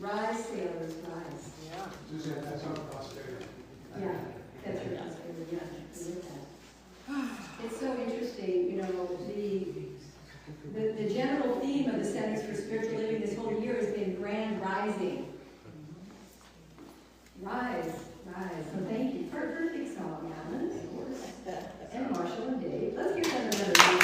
Rise, sailors, rise. Yeah. Suzanne, that's our prosperity. Yeah, that's your prosperity, yeah. I like that. It's so interesting, you know, the general theme of the Centers for Spiritual Living this whole year has been grand rising. Rise, rise. So thank you. Perfect song, Alan, of course. And Marshall and Dave. Let's give them another round.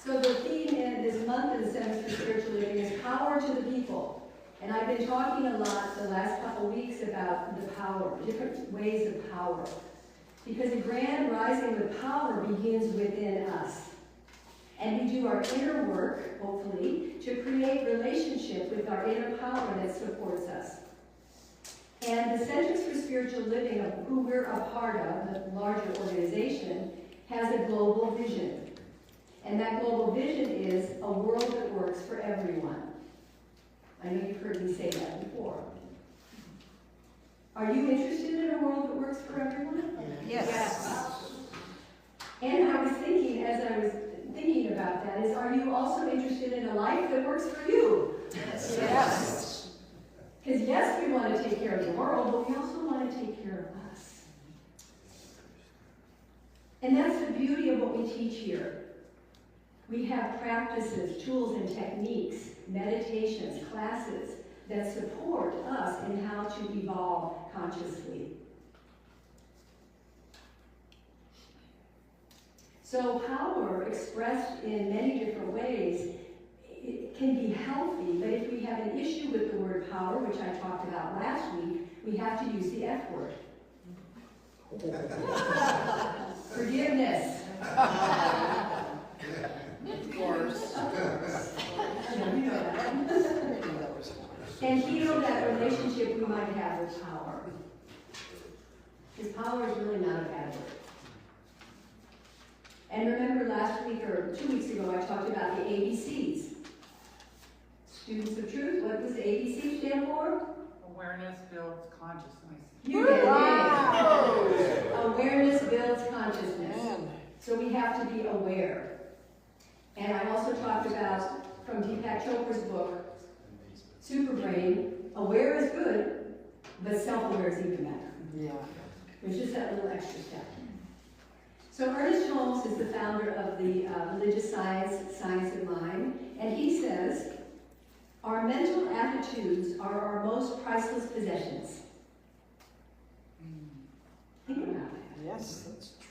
So the theme in this month of the Centers for Spiritual Living is power to the people. And I've been talking a lot the last couple weeks about the power, different ways of power. Because a grand rising with power begins within us. And we do our inner work, hopefully, to create relationship with our inner power that supports us. And the Centers for Spiritual Living, of who we're a part of, the larger organization, has a global vision. And that global vision is a world that works for everyone. I know you've heard me say that before. Are you interested in a world that works for everyone? Yes. And I was thinking, as I was thinking about that, is are you also interested in a life that works for you? Yes. Yes. Because yes, we want to take care of the world, but we also want to take care of us. And that's the beauty of what we teach here. We have practices, tools, and techniques, meditations, classes that support us in how to evolve consciously. So power expressed in many different ways, it can be healthy, but if we have an issue with the word power, which I talked about last week, we have to use the F word. Forgiveness. Of course. Yeah, we know that. And heal that relationship we might have with power. Because power is really not a bad word. And remember last week or 2 weeks ago I talked about the ABCs. Students of Truth, what does the ABC stand for? Awareness builds consciousness. You did it. Wow. Awareness builds consciousness. Man. So we have to be aware. And I also talked about, from Deepak Chopra's book, Superbrain, aware is good, but self-aware is even better. Yeah. There's just that little extra step. So Ernest Holmes is the founder of the religious science of mind, and he says, our mental attitudes are our most priceless possessions. Think about that. Yes, that's true.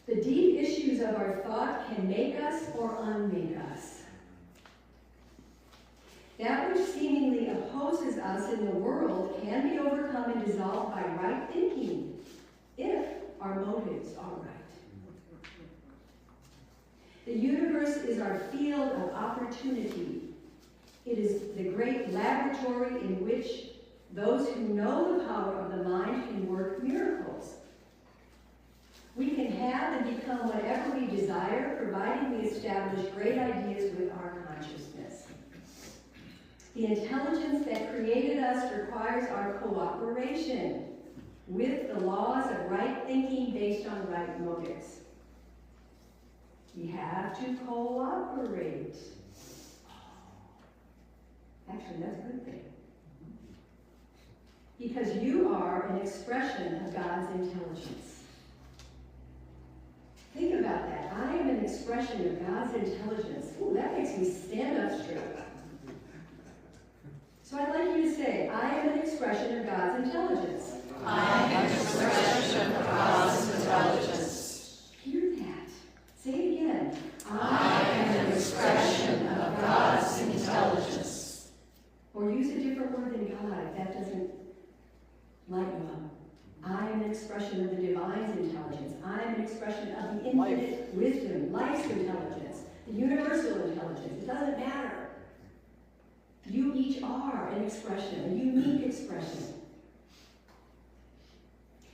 The deep issues of our thought can make us or unmake us. That which seemingly opposes us in the world can be overcome and dissolved by right thinking, if our motives are right. The universe is our field of opportunity. It is the great laboratory in which those who know the power of the mind can work miracles. We can have and become whatever we desire, providing we establish great ideas with our consciousness. The intelligence that created us requires our cooperation with the laws of right thinking based on right motives. We have to cooperate. Actually, that's a good thing. Because you are an expression of God's intelligence. Think about that. I am an expression of God's intelligence. Ooh, that makes me stand up straight. So I'd like you to say, I am an expression of God's intelligence. I am an expression of God's intelligence. Hear that. Say it again. I am an expression of God's intelligence. Or use a different word than God if that doesn't light you up. I am an expression of the divine's intelligence. I am an expression of the infinite wisdom, life's intelligence, the universal intelligence. It doesn't matter. You each are an expression, a unique expression.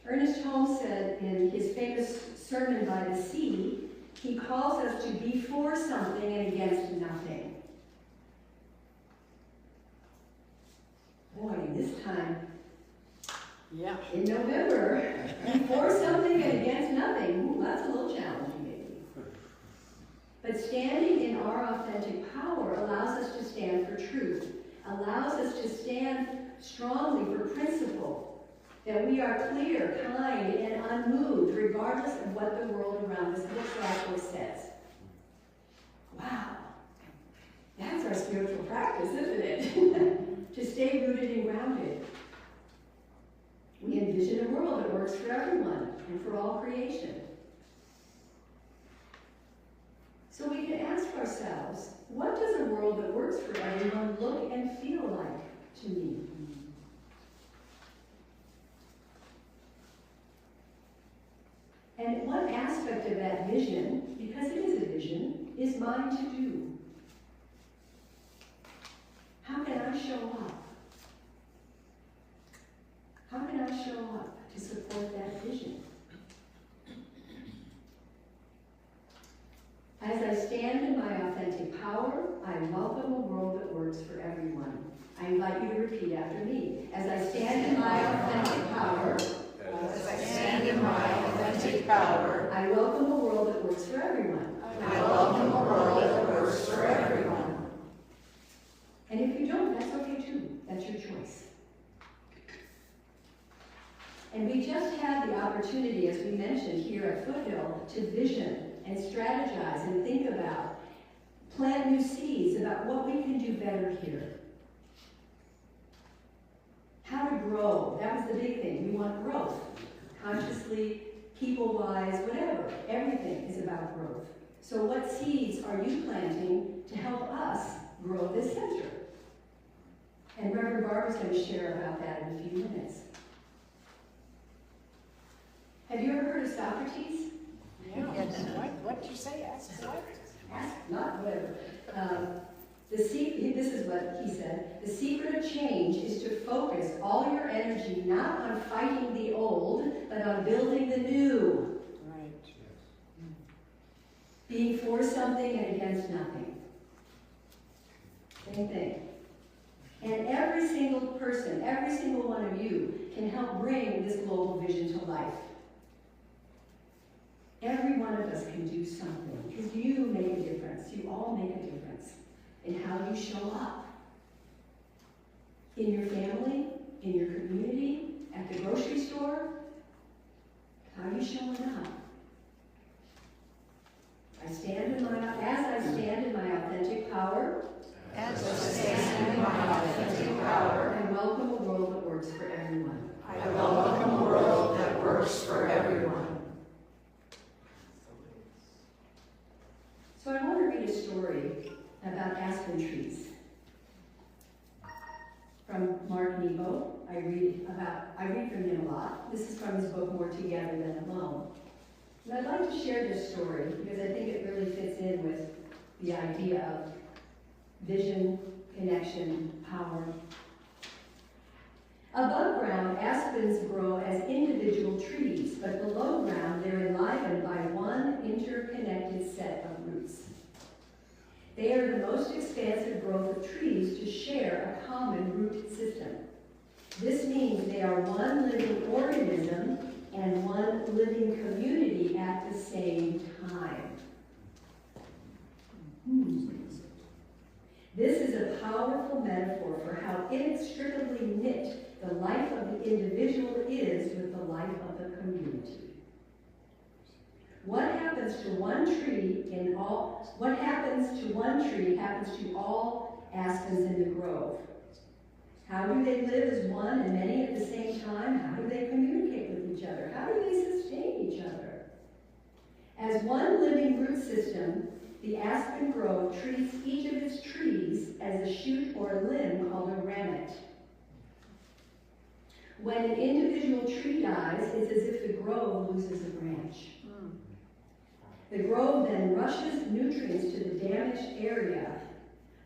Ernest Holmes said in his famous sermon by the sea, he calls us to be for something and against nothing. Boy, this time, Yeah. in November, for something and against nothing. Ooh, that's a little challenging, maybe. But stand allows us to stand strongly for principle, that we are clear, kind, and unmoved, regardless of what the world around us looks like or says. Wow, that's our spiritual practice, isn't it? To stay rooted and grounded. We envision a world that works for everyone and for all creation. So we can ask ourselves, what does a world that works for everyone look and feel like to me? And one aspect of that vision, because it is a vision, is mine to do. How can I show up? How can I show up to support that vision? As I stand in my authentic power, I welcome a world that works for everyone. I invite you to repeat after me. As I stand in my authentic power, As I stand in my authentic power, I welcome a world that works for everyone. I welcome a world that works for everyone. And if you don't, that's okay too. That's your choice. And we just had the opportunity, as we mentioned here at Foothill, to vision and strategize and think about, plant new seeds about what we can do better here. How to grow. That was the big thing. We want growth. Consciously, people-wise, whatever. Everything is about growth. So what seeds are you planting to help us grow this center? And Reverend Barbara's going to share about that in a few minutes. Have you ever heard of Socrates? Yes. What did you say? Ask what? Ask, not whatever. This is what he said. The secret of change is to focus all your energy not on fighting the old, but on building the new. Right. Being for something and against nothing. Same thing. And every single person, every single one of you can help bring this global vision to life. Every one of us can do something, because you make a difference. You all make a difference in how you show up. In your family, in your community, at the grocery store. How are you showing up? As I stand in my authentic power, As I stand in my authentic power, I welcome a world that works for everyone. I welcome a world that works for everyone. So I want to read a story about aspen trees. From Mark Nebo. I read from him a lot. This is from his book, More Together Than Alone. And I'd like to share this story because I think it really fits in with the idea of vision, connection, power. Above ground, aspens grow as individual trees, but below ground, they're enlivened by one interconnected set of roots. They are the most expansive growth of trees to share a common root system. This means they are one living organism and one living community at the same time. This is a powerful metaphor for how inextricably knit the life of the individual is with the life of the community. What happens to one tree happens to all aspens in the grove. How do they live as one and many at the same time? How do they communicate with each other? How do they sustain each other? As one living root system, the aspen grove treats each of its trees as a shoot or a limb called a rammet. When an individual tree dies, it's as if the grove loses a branch. The grove then rushes nutrients to the damaged area,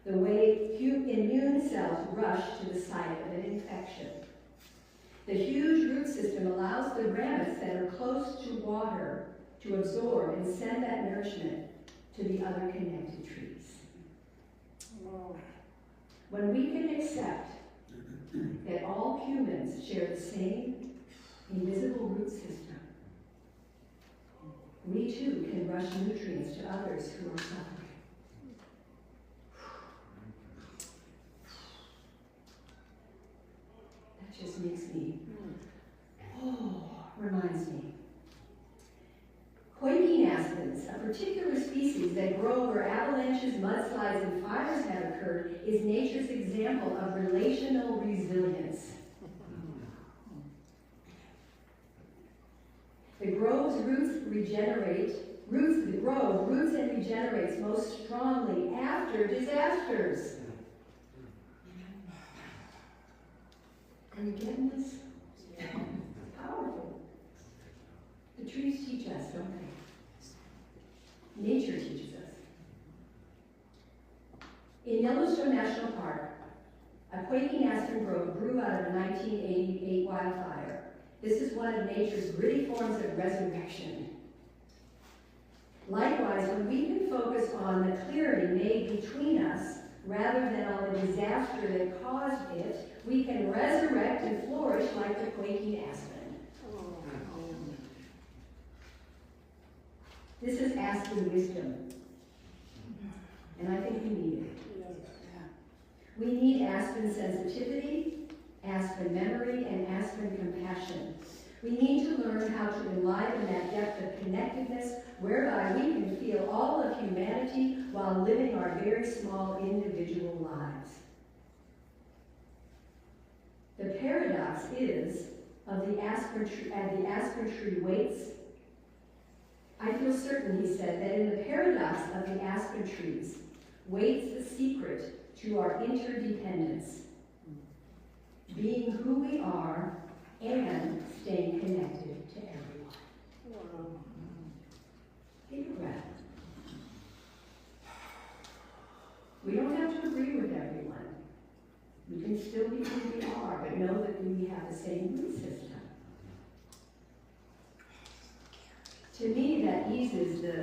the way immune cells rush to the site of an infection. The huge root system allows the rammets that are close to water to absorb and send that nourishment to the other connected trees. When we can accept that all humans share the same invisible root system, we too can rush nutrients to others who are suffering. aspens, a particular species that grow where avalanches, mudslides, and fires have occurred, is nature's example of relational resilience. The grove roots and regenerates most strongly after disasters. Are you getting this? It's powerful. The trees teach us, don't they? Nature teaches us. In Yellowstone National Park, a quaking aspen grove grew out of a 1988 wildfire. This is one of nature's gritty forms of resurrection. Likewise, when we can focus on the clearing made between us, rather than on the disaster that caused it, we can resurrect and flourish like the quaking aspen. This is aspen wisdom, and I think we need it. We need aspen sensitivity, aspen memory, and aspen compassion. We need to learn how to enliven that depth of connectedness whereby we can feel all of humanity while living our very small individual lives. The paradox is of the aspen tree, as the aspen tree waits. I feel certain, he said, that in the paradox of the aspen trees waits the secret to our interdependence, being who we are and staying connected to everyone. Take a breath. We don't have to agree with everyone. We can still be who we are, but know that we have the same root system. To me, that eases the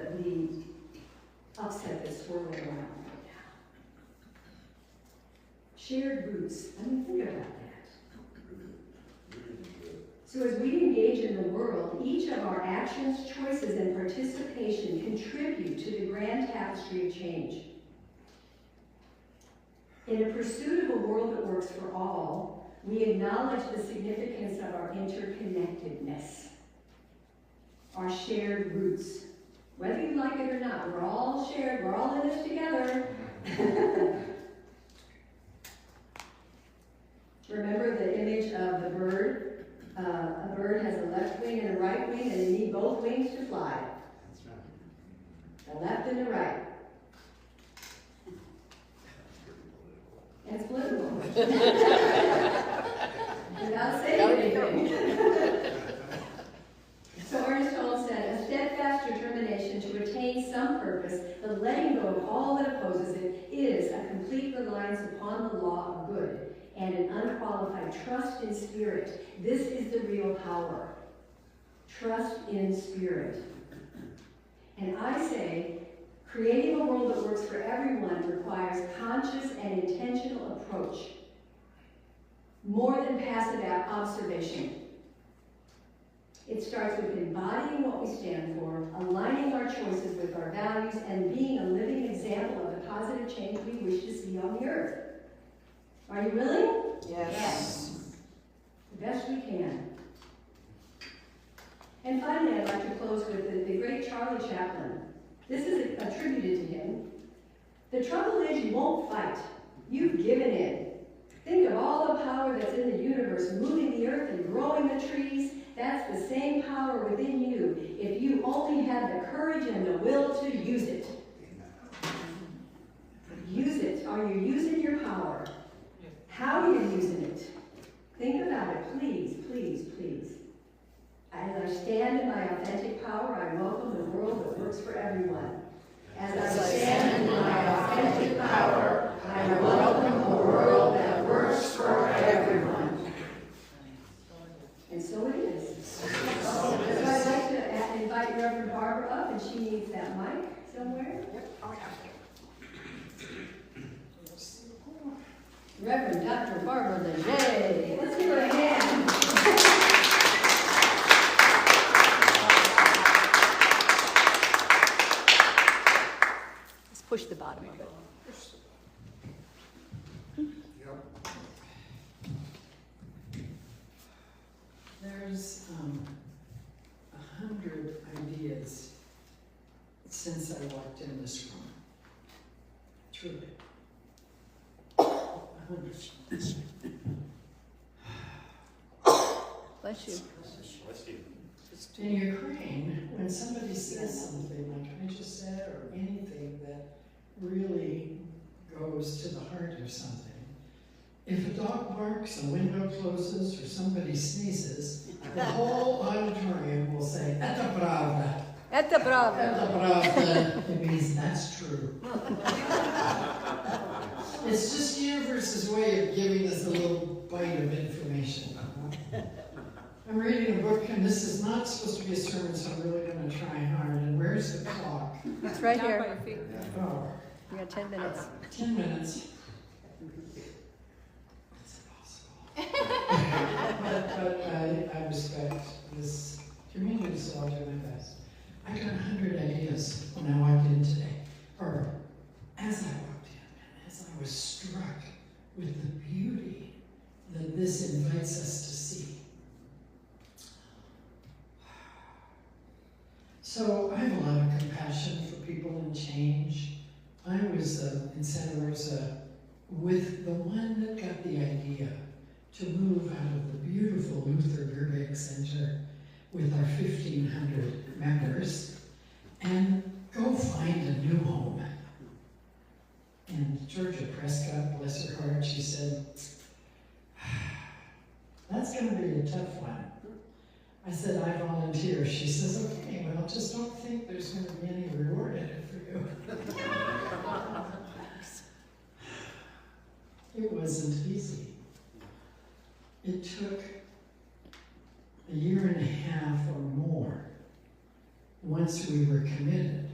upset that's swirling around right now. Shared roots. I mean, think about that. So as we engage in the world, each of our actions, choices, and participation contribute to the grand tapestry of change. In a pursuit of a world that works for all, we acknowledge the significance of our interconnectedness, our shared roots. Whether you like it or not, we're all shared, we're all in this together. Remember the image of the bird? A bird has a left wing and a right wing, and you need both wings to fly. That's right. The left and the right. It's political. Without saying anything. So Ernest Holmes said, a steadfast determination to attain some purpose, the letting go of all that opposes it, is a complete reliance upon the law of good and an unqualified trust in spirit. This is the real power. Trust in spirit. And I say, creating a world that works for everyone requires conscious and intentional approach, more than passive observation. It starts with embodying what we stand for, aligning our choices with our values, and being a living example of the positive change we wish to see on the earth. Are you willing? Yes. The best we can. And finally, I'd like to close with the great Charlie Chaplin. This is attributed to him. The trouble is you won't fight. You've given in. Think of all the power that's in the universe, moving the earth and growing the trees. That's the same power within you, if you only have the courage and the will to use it. Use it. Are you using your power? How are you using it? Think about it, please, please, please. As I stand in my authentic power, I welcome the world that works for everyone. As I stand in my authentic power, I welcome a world that works for everyone. And so it is. So I'd like to invite Reverend Barbara up, and she needs that mic somewhere. Reverend Dr. Barbara Leger. Let's give her a hand. Let's push the bottom of it. Yep. There's 100 ideas since I walked in this room. Truly. Bless you. Bless you. In Ukraine, when somebody says something like I just said, or anything that really goes to the heart of something, if a dog barks, a window closes, or somebody sneezes, the whole auditorium will say, "Eta pravda." Etta brava. Eta pravda. It means that's true. It's just the universe's way of giving us a little bite of information. I'm reading a book, and this is not supposed to be a sermon, so I'm really going to try hard. And where's the clock? It's right Down by here. your feet. Oh, You got 10 minutes. 10 minutes. It's impossible. but I respect this community, so I'll do my best. I got 100 ideas when I walked in today, or as I walked in, and as I was struck with the beauty that this invites us to see. So I have a lot of compassion for people in change. I was in Santa Rosa with the one that got the idea to move out of the beautiful Luther Burbank Center with our 1,500 members and go find a new home. And Georgia Prescott, bless her heart, she said, "That's going to be a tough one." I said, "I volunteer." She says, "Okay, well, just don't think there's going to be any reward in it for you." It wasn't easy. It took a year and a half or more once we were committed.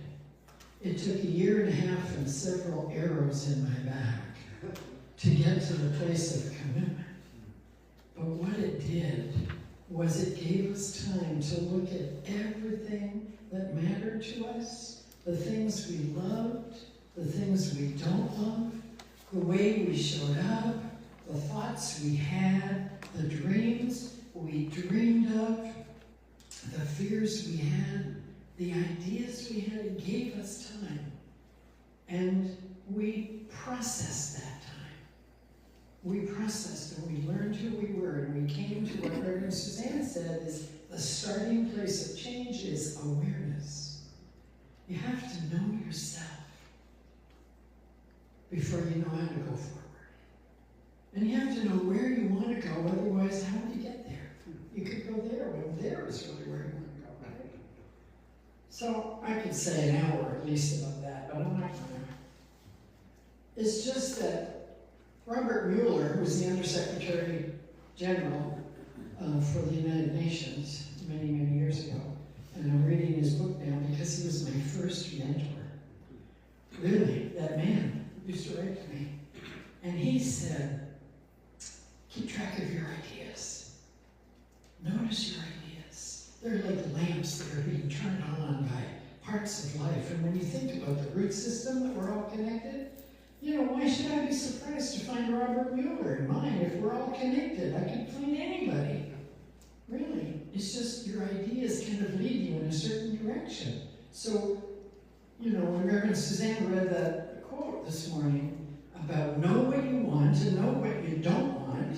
It took a year and a half and several arrows in my back to get to the place of commitment. But what it did was it gave us time to look at everything that mattered to us, the things we loved, the things we don't love, the way we showed up, the thoughts we had, the dreams we dreamed of, the fears we had, the ideas we had. It gave us time. And we processed that time. We processed and we learned who we were, and we came to what Reverend Suzanne said is the starting place of change is awareness. You have to know yourself before you know how to go forward. And you have to know where you want to go, otherwise how do you get there? You could go there, well there is really where you want to go, right? So I could say an hour at least about that, but I'm not going to. It's just that Robert Mueller, who was the Undersecretary General for the United Nations many, many years ago, and I'm reading his book now because he was my first mentor. Really, that man used to write to me. And he said, keep track of your ideas. Notice your ideas. They're like lamps that are being turned on by parts of life. And when you think about the root system that we're all connected, you know, why should I be surprised to find Robert Mueller in mine if we're all connected? I could find anybody. Really. It's just your ideas kind of lead you in a certain direction. So, you know, when Reverend Suzanne read that quote this morning about know what you want and know what you don't want,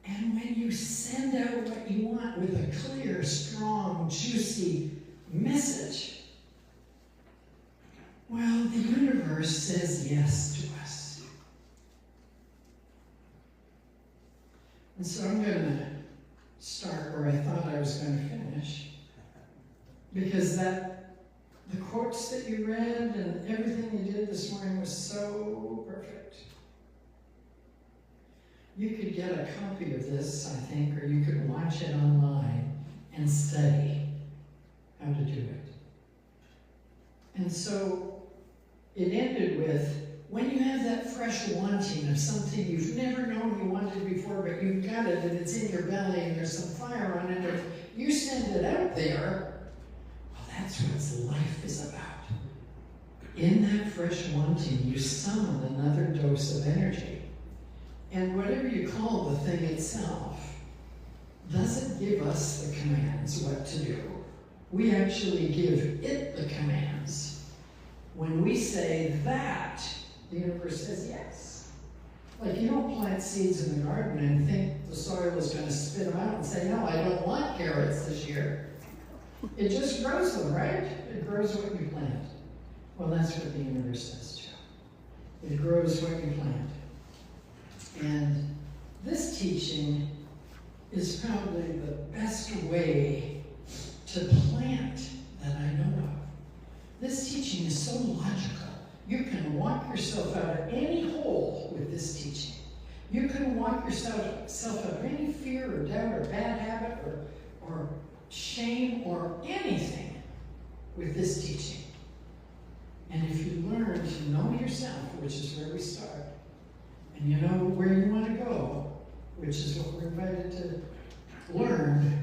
and when you send out what you want with a clear, strong, juicy message, well, the universe says yes to us. And so I'm going to start where I thought I was going to finish, because the quotes that you read and everything you did this morning was so perfect. You could get a copy of this, I think, or you could watch it online and study how to do it. And so it ended with, when you have that fresh wanting of something you've never known you wanted before, but you've got it and it's in your belly and there's some fire on it, and you send it out there, well, that's what life is about. In that fresh wanting, you summon another dose of energy. And whatever you call the thing itself doesn't give us the commands what to do. We actually give it the commands. When we say that, the universe says yes. Like you don't plant seeds in the garden and think the soil is going to spit them out and say, no, I don't want carrots this year. It just grows them, right? It grows what you plant. Well, that's what the universe does too. It grows what you plant. And this teaching is probably the best way to plant that I know of. This teaching is so logical. You can walk yourself out of any hole with this teaching. You can walk yourself out of any fear or doubt or bad habit or shame or anything with this teaching. And if you learn to know yourself, which is where we start, and you know where you want to go, which is what we're invited to learn,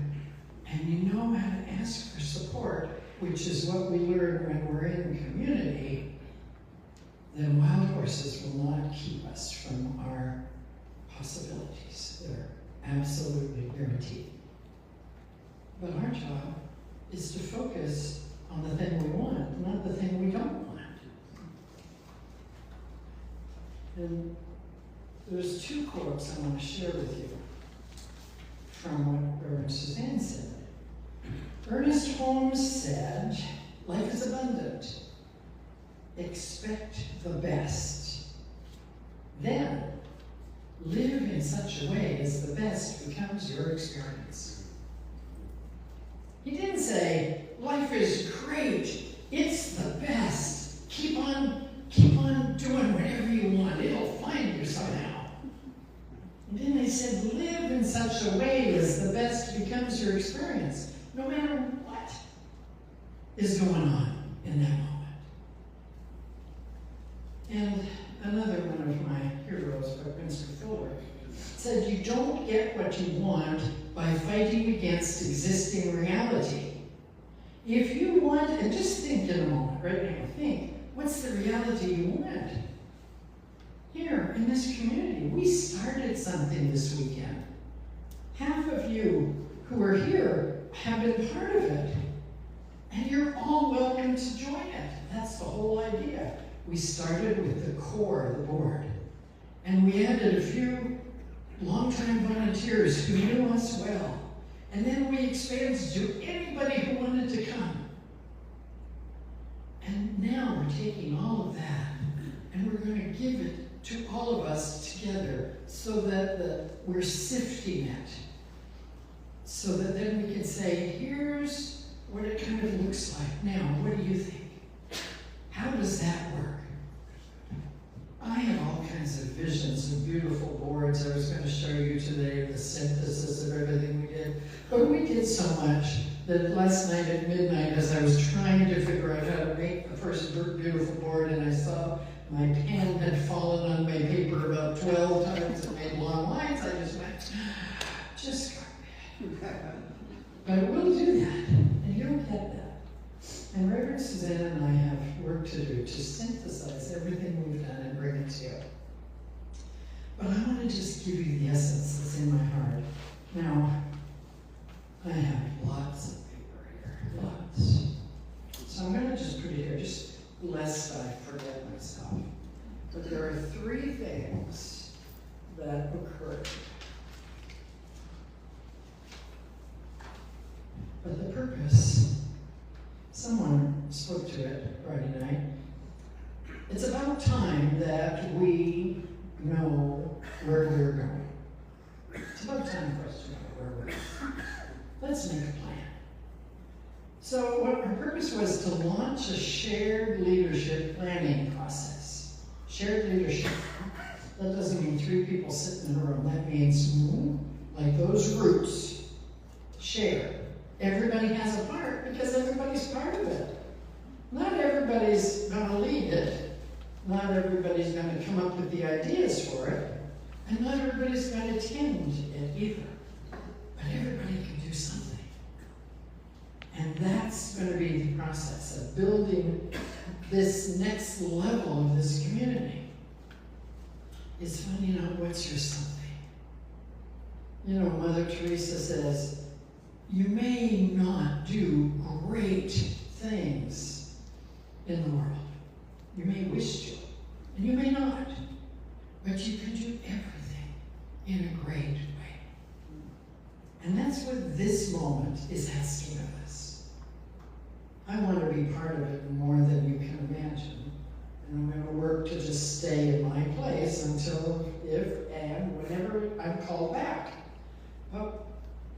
and you know how to ask for support, which is what we learn when we're in community, then wild horses will not keep us from our possibilities. They're absolutely guaranteed. But our job is to focus on the thing we want, not the thing we don't want. And there's two quotes I want to share with you from what Reverend Suzanne said. Ernest Holmes said, life is abundant. Expect the best. Then, live in such a way as the best becomes your experience. He didn't say, life is great, it's the best. Keep on doing whatever you want, it'll find you somehow. And then they said, live in such a way as the best becomes your experience, no matter what is going on in that moment. And another one of my heroes, Winston Fuller, said, you don't get what you want by fighting against existing reality. If you want, and just think in a moment, right now, think, what's the reality you want? Here, in this community, we started something this weekend. Half of you who are here have been part of it. And you're all welcome to join it. That's the whole idea. We started with the core of the board. And we added a few longtime volunteers who knew us well. And then we expanded to anybody who wanted to come. And now we're taking all of that and we're going to give it to all of us together so that we're sifting it. So that then we can say, here's what it kind of looks like. Now, what do you think? How does that work? I have all kinds of visions of beautiful boards. I was going to show you today the synthesis of everything we did. But we did so much that last night at midnight, as I was trying to figure out how to make the first beautiful board, and I saw my pen had fallen on my paper about 12 times and made long lines, I just went, just go ahead. But we'll do that, and you'll get that. And Reverend Suzanne and I have work to do to synthesize everything we've done and bring it to you. But I want to just give you the essence that's in my heart. Now, I have lots of paper here, lots. So I'm going to just put it here, just lest I forget myself. But there are 3 things that occurred. But the purpose, someone spoke to it Friday night. It's about time that we know where we're going. It's about time for us to know where we're going. Let's make a plan. So what our purpose was to launch a shared leadership planning process. Shared leadership. That doesn't mean 3 people sitting in a room. That means like those roots. Share. Everybody has a part because everybody's part of it. Not everybody's going to lead it. Not everybody's going to come up with the ideas for it. And not everybody's going to tend it either. But everybody can do something. And that's going to be the process of building this next level of this community. Is finding out what's your something. You know, Mother Teresa says, You may not do great things in the world. You may wish to, and you may not. But you can do everything in a great way. And that's what this moment is asking of us. I want to be part of it more than you can imagine. And I'm going to work to just stay in my place until, if and whenever I'm called back. But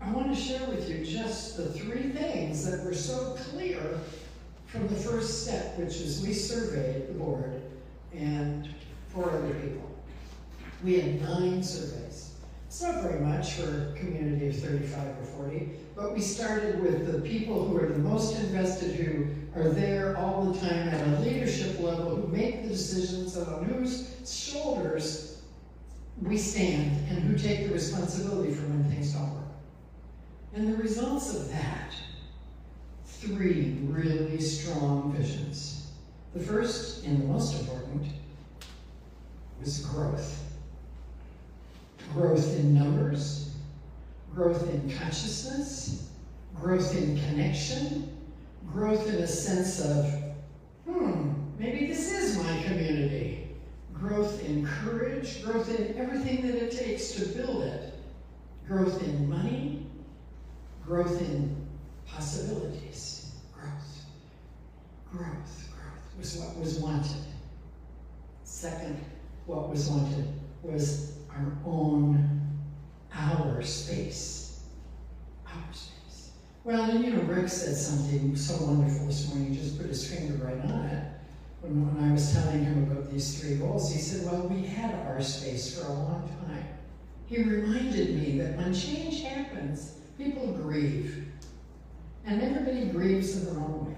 I want to share with you just the 3 things that were so clear from the first step, which is we surveyed the board and 4 other people. We had 9 surveys. It's not very much for a community of 35 or 40, but we started with the people who are the most invested, who are there all the time at a leadership level, who make the decisions and on whose shoulders we stand and who take the responsibility for when things don't work. And the results of that, 3 really strong visions. The first, and the most important, was growth. Growth in numbers, growth in consciousness, growth in connection, growth in a sense of, maybe this is my community. Growth in courage, growth in everything that it takes to build it. Growth in money, growth in possibilities. Growth was what was wanted. Second, what was wanted was our space. Our space. Well, and Rick said something so wonderful this morning. He just put his finger right on it. When I was telling him about these 3 goals, he said, well, we had our space for a long time. He reminded me that when change happens, people grieve. And everybody grieves in their own way.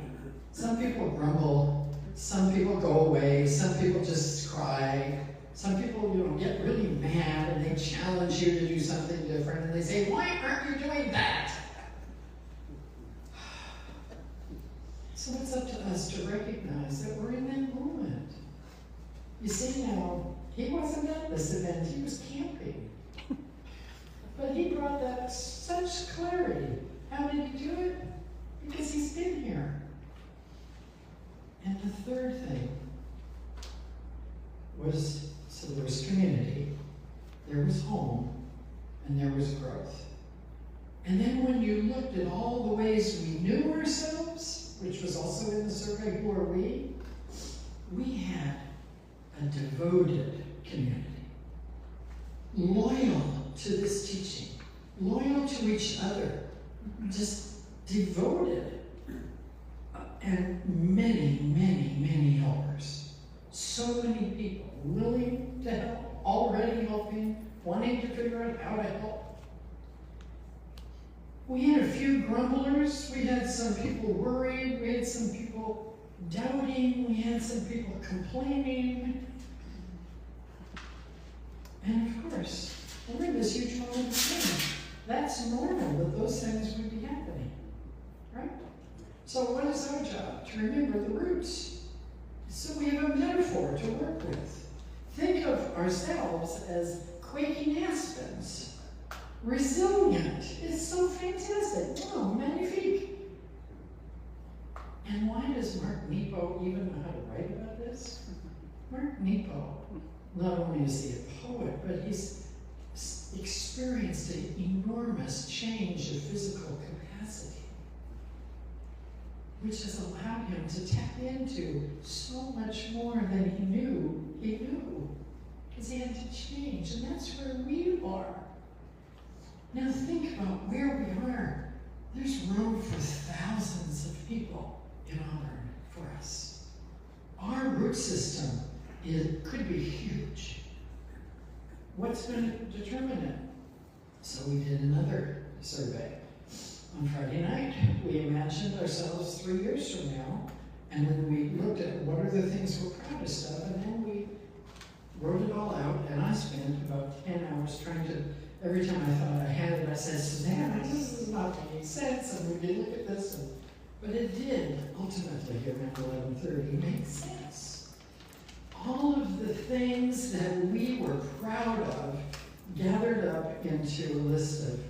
Some people grumble, some people go away, some people just cry. Some people, get really mad and they challenge you to do something different and they say, why aren't you doing that? So it's up to us to recognize that we're in that moment. You see now, he wasn't at this event, he was camping. But he brought that such clarity. How did he do it? Because he's been here. And the third thing was, so there was community, there was home, and there was growth. And then when you looked at all the ways we knew ourselves, which was also in the survey, who are we? We had a devoted community. Loyal to this teaching, loyal to each other, just devoted. And many, many, many helpers. So many people willing to help, already helping, wanting to figure out how to help. We had a few grumblers, we had some people worried, we had some people doubting, we had some people complaining. And of course, we're in this huge moment of change. That's normal that those things would be happening, right? So what is our job? To remember the roots. So we have a metaphor to work with. Think of ourselves as quaking aspens. Resilient. It's so fantastic. Oh, magnifique. And why does Mark Nepo even know how to write about this? Mark Nepo, not only is he a poet, but he's experienced an enormous change of physical capacity, which has allowed him to tap into so much more than he knew, because he had to change, and that's where we are. Now think about where we are. There's room for thousands of people in Auburn for us. Our root system could be huge. What's going to determine it? So we did another survey. On Friday night, we imagined ourselves 3 years from now, and then we looked at what are the things we're proudest of, and then we wrote it all out, and I spent about 10 hours trying to, every time I thought I had it, I said, Suzanne, this is not making sense, and we did look at this, but it did ultimately, around 11:30, make sense. All of the things that we were proud of gathered up into a list of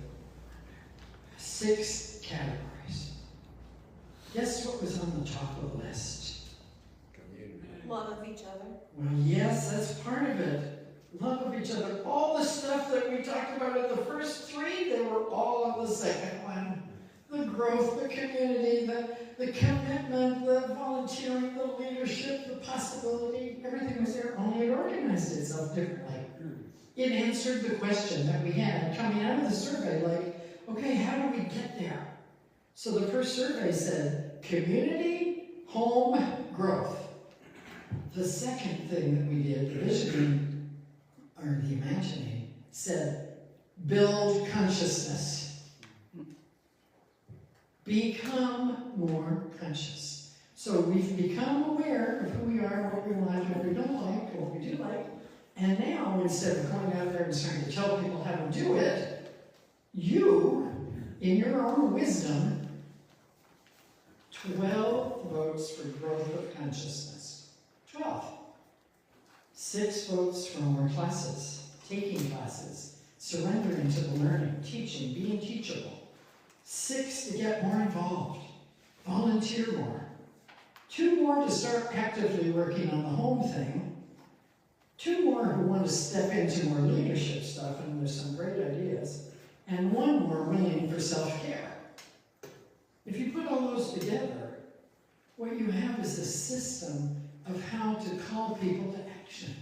6 categories. Guess what was on the top of the list? Community. Love of each other. Well, yes, that's part of it. Love of each other. All the stuff that we talked about in the first three, they were all on the second one. The growth, the community, the commitment, the volunteering, the leadership, the possibility, everything was there, only it organized itself differently. It answered the question that we had coming out of the survey, like, okay, how do we get there? So the first survey said, community, home, growth. The second thing that we did, the visioning, or the imagining, said, build consciousness. Become more conscious. So we've become aware of who we are, what we want, what we don't like, what we do like. And now, instead of going out there and trying to tell people how to do it, you, in your own wisdom, 12 votes for growth of consciousness. 12. 6 votes for more classes, taking classes, surrendering to the learning, teaching, being teachable. 6 to get more involved, volunteer more. 2 more to start actively working on the home thing. 2 more who want to step into more leadership stuff, and there's some great ideas. And 1 more willing for self-care. If you put all those together, what you have is a system of how to call people to action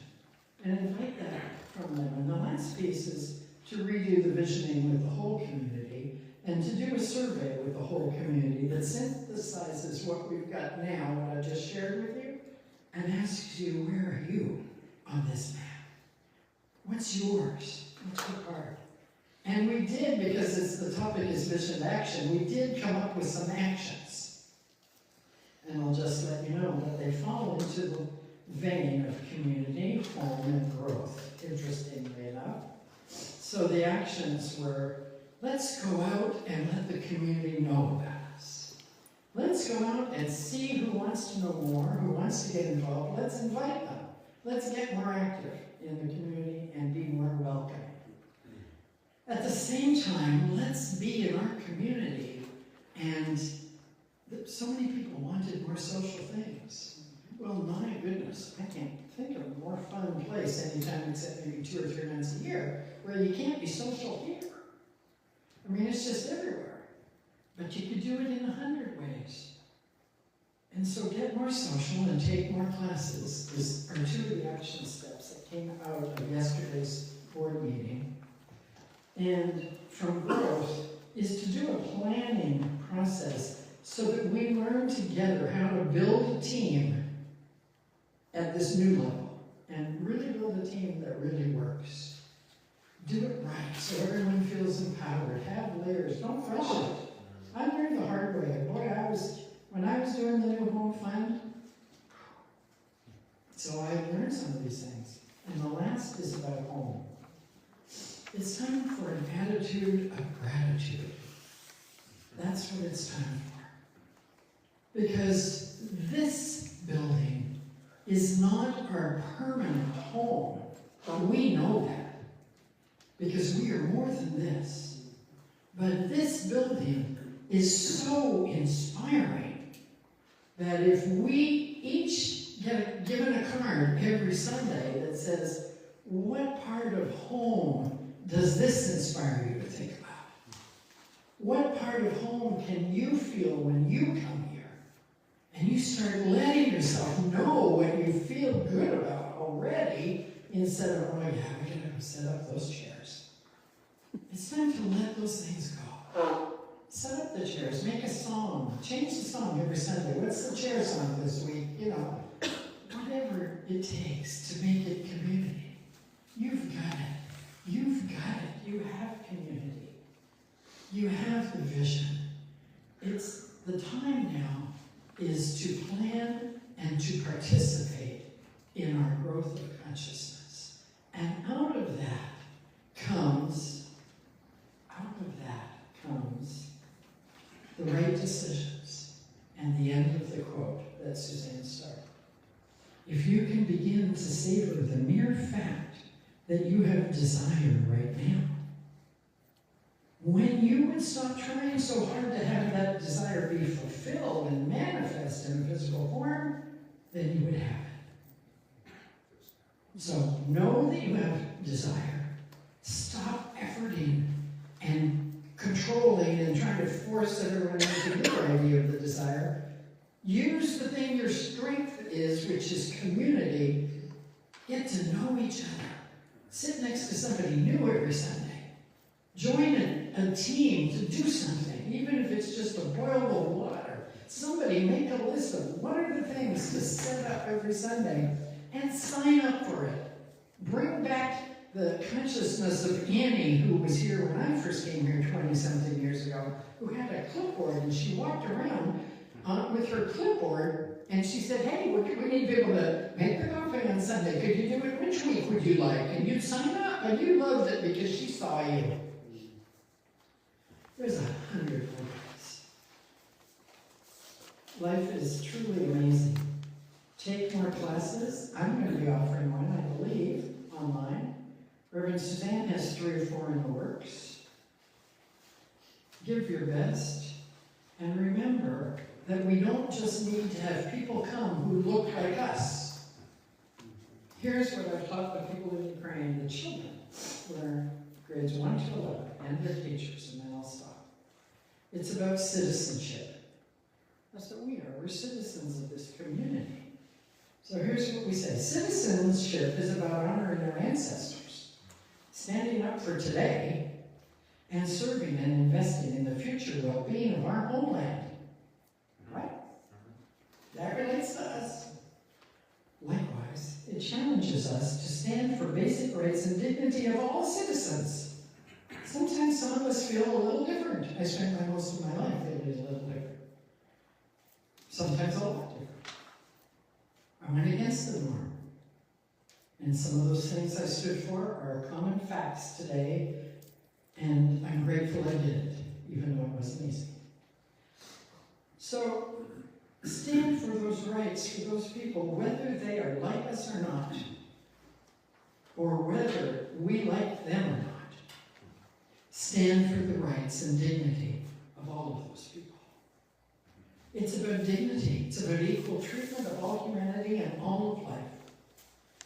and invite that from them. And the last piece is to redo the visioning with the whole community and to do a survey with the whole community that synthesizes what we've got now, what I just shared with you, and asks you, where are you on this map? What's yours? What's your part? And we did, because the topic is vision to action, we did come up with some actions. And I'll just let you know that they fall into the vein of community, home, and growth, interestingly enough. So the actions were, let's go out and let the community know about us. Let's go out and see who wants to know more, who wants to get involved. Let's invite them. Let's get more active in the community and be more welcoming. At the same time, let's be in our community, and so many people wanted more social things. Well, my goodness, I can't think of a more fun place anytime except maybe 2 or 3 months a year where you can't be social here. I mean, it's just everywhere. But you could do it in 100 ways. And so get more social and take more classes are 2 of the action steps that came out of yesterday's board meeting. And from growth is to do a planning process so that we learn together how to build a team at this new level and really build a team that really works. Do it right so everyone feels empowered. Have layers. Don't rush it. I learned the hard way. Boy, when I was doing the new home fund, so I learned some of these things. And the last is about home. It's time for an attitude of gratitude. That's what it's time for. Because this building is not our permanent home. We know that. Because we are more than this. But this building is so inspiring that if we each get given a card every Sunday that says, what part of home does this inspire you to think about? What part of home can you feel when you come here? And you start letting yourself know what you feel good about already, instead of, oh yeah, we gotta go set up those chairs. It's time to let those things go. Set up the chairs, make a song, change the song every Sunday. What's the chair song this week? You know, whatever it takes to make it community. You've got it. You've got it. You have community. You have the vision. It's the time now is to plan and to participate in our growth of consciousness. And out of that comes the right decisions and the end of the quote that Suzanne started. If you can begin to savor the mere fact that you have desire right now, when you would stop trying so hard to have that desire be fulfilled and manifest in a physical form, then you would have it. So know that you have desire. Stop efforting and controlling and trying to force everyone into your idea of the desire. Use the thing your strength is, which is community. Get to know each other. Sit next to somebody new every Sunday. Join a team to do something, even if it's just a boil of water. Somebody make a list of what are the things to set up every Sunday and sign up for it. Bring back the consciousness of Annie, who was here when I first came here 20-something years ago, who had a clipboard, and she walked around with her clipboard, and she said, hey, we need people to make the coffee on Sunday. Could you do it? Which week would you like? And you'd sign up, and you loved it because she saw you. There's 100 ways. Life is truly amazing. Take more classes. I'm going to be offering one, I believe, online. Reverend Suzanne has 3 or 4 in the works. Give your best. And remember that we don't just need to have people come who look like us. Here's what I've taught the people in Ukraine, the children, learn grades 1 to 11, and their teachers, and then I'll stop. It's about citizenship. That's what we are. We're citizens of this community. So here's what we say. Citizenship is about honoring our ancestors, standing up for today, and serving and investing in the future well-being of our homeland. Right? That relates to us. Likewise, it challenges us to stand for basic rights and dignity of all citizens. Sometimes some of us feel a little different. I spent most of my life feeling a little different. Sometimes a lot different. I went against the norm. And some of those things I stood for are common facts today, and I'm grateful I did it, even though it wasn't easy. So, stand for those rights for those people, whether they are like us or not, or whether we like them or not. Stand for the rights and dignity of all of those people. It's about dignity. It's about equal treatment of all humanity and all of life.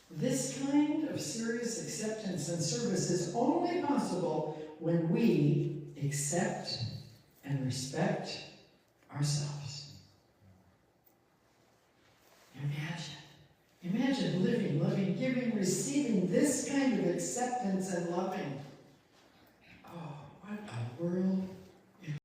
This kind of serious acceptance and service is only possible when we accept and respect ourselves. Imagine living, loving, giving, receiving this kind of acceptance and loving.